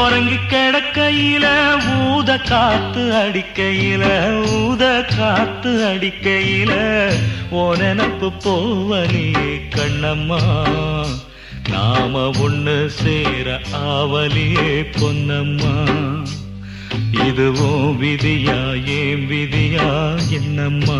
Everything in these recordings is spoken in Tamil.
உறங்கி கிடக்கையில ஊத காத்து அடிக்கையில ஊத காத்து அடிக்கையில ஓ நினப்பு போவலியே கண்ணம்மா நாம ஒண்ணு சேர ஆவலியே பொன்னம்மா இதுவும் விதியா ஏன் விதியா என்னம்மா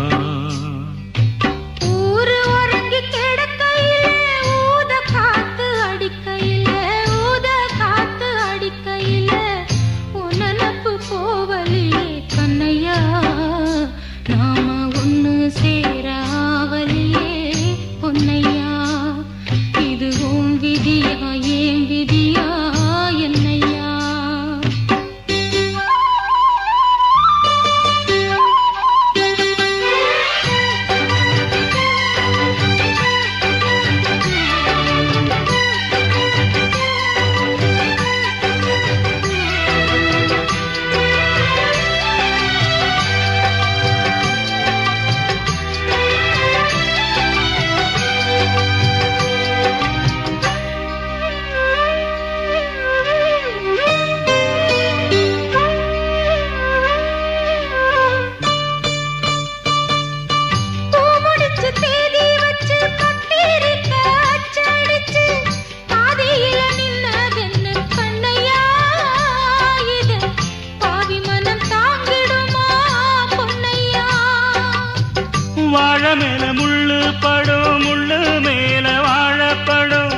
வாழ மேல முள்ளு படும் முள்ளு மேல வாழப்படும்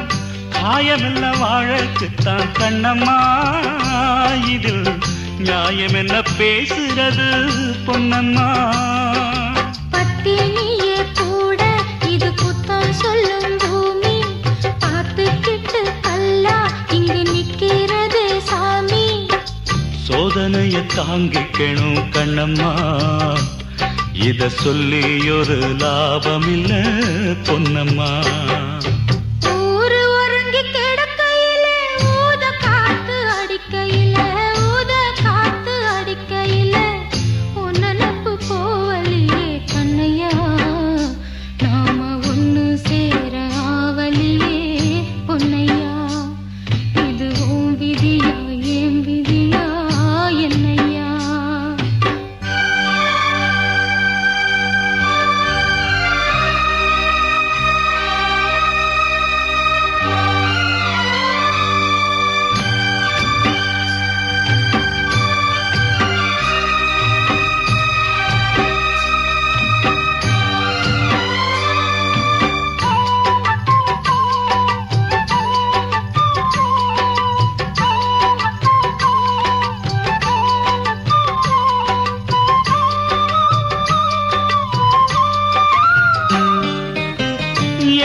காயமெல்ல வாழக்குத்தான் கண்ணம்மா இதில் நியாயம் என்ன பேசுறது பொன்னம்மா பத்தினியே கூட இது குத்தம் சொல்லும் பூமி பார்த்துக்கிட்டு கல்லா இங்கு நிக்கிறது சாமி சோதனைய தாங்கிக்கணும் கண்ணம்மா இத சொல்லி ஒரு லாபம் இல்ல பொன்னம்மா ஊரு உறங்கி கிடக்கையில ஊத காத்து அடிக்கையில ஊத காத்து அடிக்கையில உன்னப்பு போவலியே கண்ணையா நாம ஒண்ணு சேர ஆவலியே பொன்னையா இதுவும் விதியா ஏன் விதியா என்னையா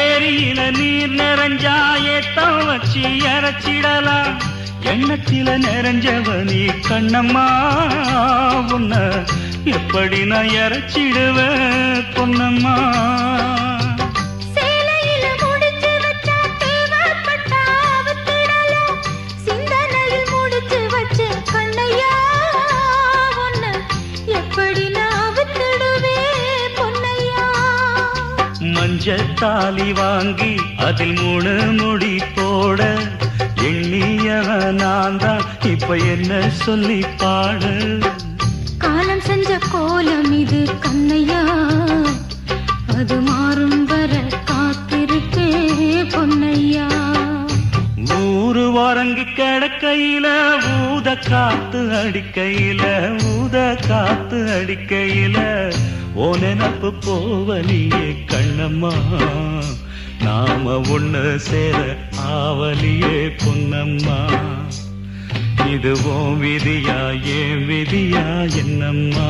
ஏரியில நீர் நிறைஞ்சா ஏத்தம் வச்சு இறச்சிடலாம் எண்ணத்தில நிறைஞ்சவ நீ கண்ணம்மா உன்ன எப்படி நான் இறச்சிடுவேன் பொன்னம்மா மஞ்சத்தாலி வாங்கி அதில் 3 முடி போட எண்ணியவன் நான் தான் இப்ப என்ன சொல்லி பாடு காலம் செஞ்ச கோலம் இது கண்ணையா அது மாறும் வர காத்திருக்கே பொன்னையா ஊரு உறங்கி கிடக்கையில ஊத காத்து அடிக்கையில ஊத காத்து அடிக்கையில ஓ நினப்பு போவலியே கண்ணம்மா நாம ஒண்ணு சேர ஆவலியே பொன்னம்மா இதுவும் விதியா ஏன் விதியா என்னம்மா